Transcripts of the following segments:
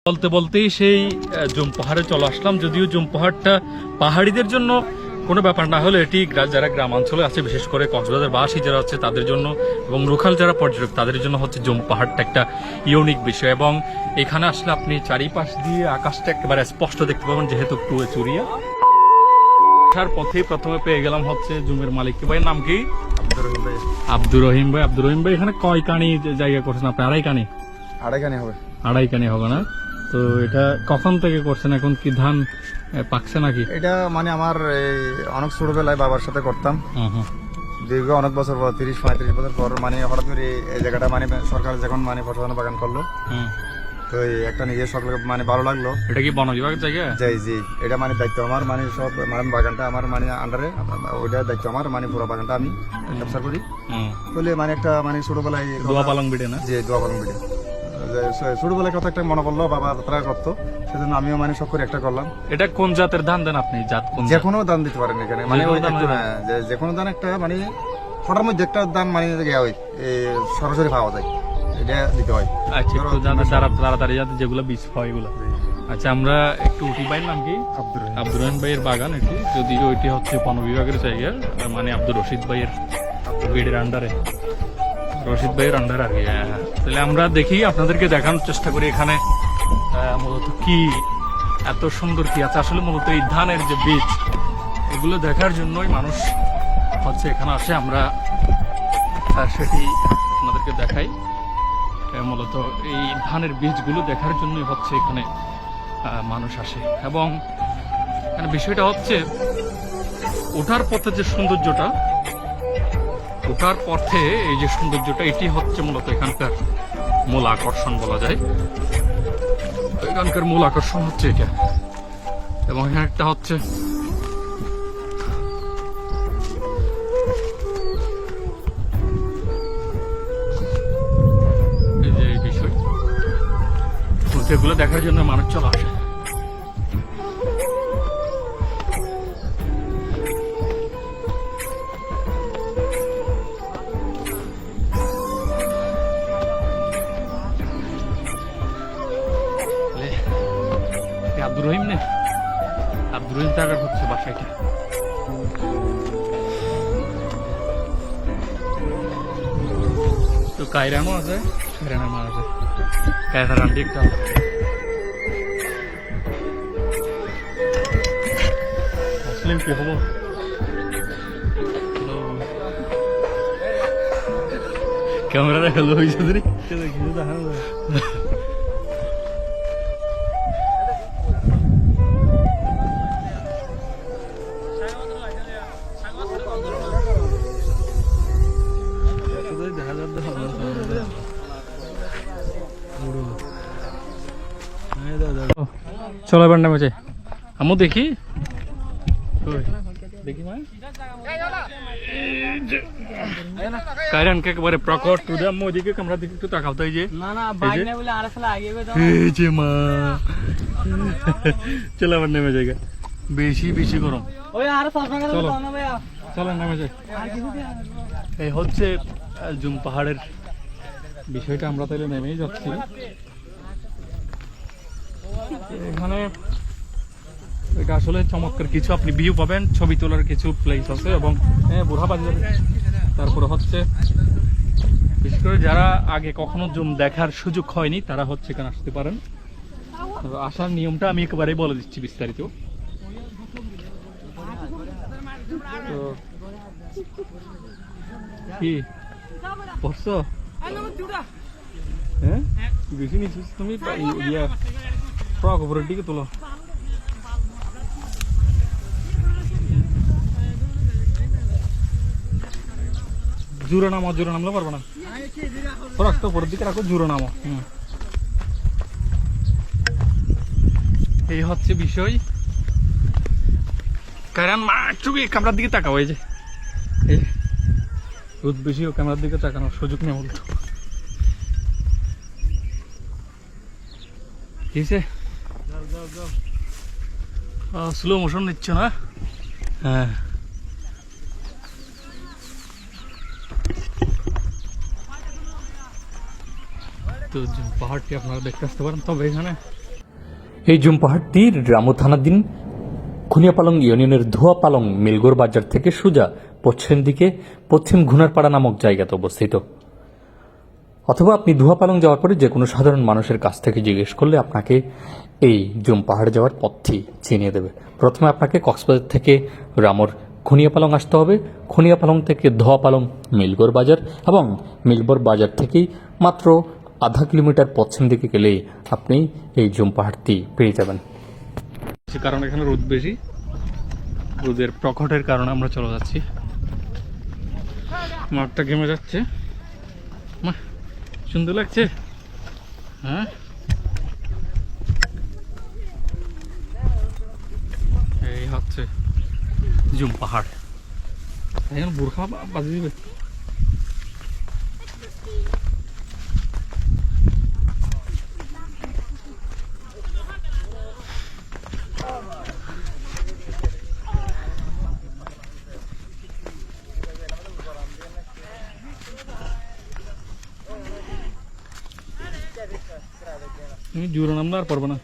বলতে বলতেই সেই জুম পাহাড়ে চলে আসলাম। যদিও জুম পাহাড়টা পাহাড়িদের জন্য কোনো ব্যাপার না হলে এটি যারা গ্রামাঞ্চলে আছে, বিশেষ করে কক্সবাজার বাসী যারা আছে তাদের জন্য এবং লোকাল যারা পর্যটক তাদের জন্য হচ্ছে জুম পাহাড়টা একটা ইউনিক বিষয়। এবং এখানে আসলে আপনি চারিপাশ দিয়ে আকাশটা একেবারে স্পষ্ট দেখতে পাবেন, যেহেতু একটু চুরিয়া। আসার পথেই প্রথমে পেয়ে গেলাম হচ্ছে জুমের মালিক ভাই, নাম কি? আব্দুর রহিম ভাই। আব্দুর রহিম ভাই, এখানে কয় কানি জায়গা করছেন আপনি? আড়াই কানি হবে। আড়াই কানি হবে না? তো এটা কখন থেকে করছেন? এখন কি ধান পাকছে নাকি? এটা মানে আমার অনেক ছোটবেলায় বাবার সাথে করতাম, দীর্ঘ অনেক বছর পর, 30-35 বছর পর মানে হঠাৎ করে এই জায়গাটা মানে সরকার যখন মানে প্রশাসন বাগান করলো, তো একটা নিজের সকল মানে ভালো লাগলো। এটা কি বন বিভাগের জায়গা? জি, এটা মানে দায়িত্ব আমার, মানে সব মানে বাগানটা আমার মানে আন্ডারে, ওইটা দায়িত্ব আমার, মানে পুরো বাগানটা আমি ক্যাপচার করি বলে মানে একটা মানে ছোটবেলায় দোয়া পালং বিড়ে না? জি, দোয়া পালং বিড়ে। ছোটবেলায় কথা একটা মনে পড়লো, বাবা তারা করতো, সেজন্য আমিও মানে সব করে একটা করলাম। এটা কোন জাতের ধান দেন আপনি? জাত কোন? যে কোনো ধান দিতে পারেন এখানে, মানে ওই যে কোনো ধান একটা মানে ফটার মধ্যে একটা ধান মানে সরাসরি পাওয়া যায়, এটা দিতে হয়। আচ্ছা, একটু তাড়াতাড়ি যাতে যেগুলো বীজ হয় এগুলো। আচ্ছা, আমরা একটু উঠি। ভাইয়ের নাম কি? আব্দুর রহিম ভাইয়ের বাগান এটি, যদিও ওইটি হচ্ছে বন বিভাগের জায়গা, মানে আব্দুর রশিদ ভাইয়ের গেটের আন্ডারে, রশিদ ভাইয়ের আন্ডারে আর কি। তাহলে আমরা দেখি, আপনাদেরকে দেখানোর চেষ্টা করি এখানে মূলত কি এত সুন্দর কি আছে। আসলে মূলত এই ধানের যে বীজ, এগুলো দেখার জন্যই মানুষ হচ্ছে এখানে আসে। আমরা সেটি আপনাদেরকে দেখাই। মূলত এই ধানের বীজগুলো দেখার জন্যই হচ্ছে এখানে মানুষ আসে। এবং বিষয়টা হচ্ছে ওঠার পথে যে সৌন্দর্যটা, ওঠার পথে এই যে সৌন্দর্যটা, এটি হচ্ছে মূলত এখানকার মূল আকর্ষণ বলা যায়। এখানকার মূল আকর্ষণ হচ্ছে এটা। এবং এখানে একটা হচ্ছে এই যে এই বিষয়, সেগুলো দেখার জন্য মানুষ চলে আসে। আব্দুর রহিম নে, আব্দুর রহিম টাকার হচ্ছে বাসাইটা। তো কায়রানো আছে, কায়রানো আছে, কায়রা রান্ডি একটা। মুসলিম কি হবো? ক্যামেরা হ্যালো হয়েছে রে, চলো এবার নেমে যাই। আমু দেখি দেখি কায়রান কে একেবারে প্রকট টু দে। ওইদিকে ক্যামেরার দিকে একটু তাকাও তো। এই যে মা, চলো এবার নেমে যাই। বেশি গরম, চলো চলো নেমে যাই। এই হচ্ছে জুম পাহাড়ের বিষয়টা। আমরা তাহলে নেমেই যাচ্ছি। এখানে এটা আসলে চমৎকার কিছু আপনি ভিউ পাবেন, ছবি তোলার কিছু প্লেস আছে এবং বুড়া বাজার। তারপরে হচ্ছে বিশেষ করে যারা আগে কখনো জুম দেখার সুযোগ হয়নি তারা হচ্ছে এখানে আসতে পারেন। আসার নিয়মটা আমি একেবারেই বলে দিচ্ছি বিস্তারিত। তো কি পড়ছো? হ্যাঁ, বেশি নিচ্ছিস তুমি? ফ্রক উপরের দিকে তোলো। জোরে নামলে পারবো না, ফ্রকটা উপরের দিকে রাখো, জোরে নামো। এই হচ্ছে বিষয়। কারণ ক্যামেরার দিকে তাকাও। এই যে রোদ বেশি, ক্যামেরার দিকে তাকানোর সুযোগ নেই বলতো। স্লো মোশন নিচ্ছ না? হ্যাঁ, তো পাহাড়টি আপনারা দেখতে আসতে পারেন। তবে এখানে এই জুম পাহাড়টি রামু থানাধীন খুনিয়াপালং ইউনিয়নের ধোয়াপালং মিলগোর বাজার থেকে সোজা পশ্চিম দিকে পশ্চিম ঘুনারপাড়া নামক জায়গাতে অবস্থিত। অথবা আপনি ধোয়াপালং যাওয়ার পরে যে কোনো সাধারণ মানুষের কাছ থেকে জিজ্ঞেস করলে আপনাকে এই জুম পাহাড় যাওয়ার পথটি চিনিয়ে দেবে। প্রথমে আপনাকে কক্সবাজার থেকে রামুর খুনিয়াপালং আসতে হবে, খুনিয়াপালং থেকে ধোয়াপালং মিলগোর বাজার, এবং মিলগোর বাজার থেকেই মাত্র আধা কিলোমিটার পশ্চিম দিকে গেলেই আপনি এই জুম পাহাড়টি পেয়ে যাবেন। কারণ এখানে রোদ বেশি, রোদের প্রকটের কারণে আমরা চলে যাচ্ছি। মাঠটা ঘেমে যাচ্ছে, সুন্দর লাগছে। হ্যাঁ, এই হচ্ছে জুম পাহাড়। এখন বোরখা বাজে দিবে। তুমি জোরে নামলে আর পারবে না।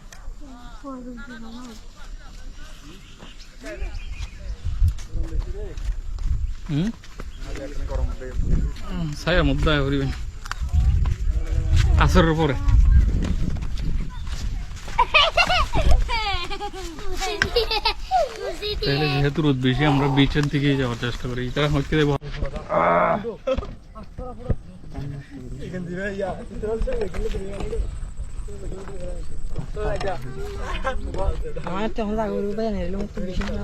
ছায়া মধ্যে করিবেন আসরের পরে। তাহলে যেহেতু রোদ বেশি, আমরা বিচের দিকে যাওয়ার চেষ্টা করি। তারা হচ্ছে আমার তখন রাগ করবো ভাই নেই লোক তো বেশি না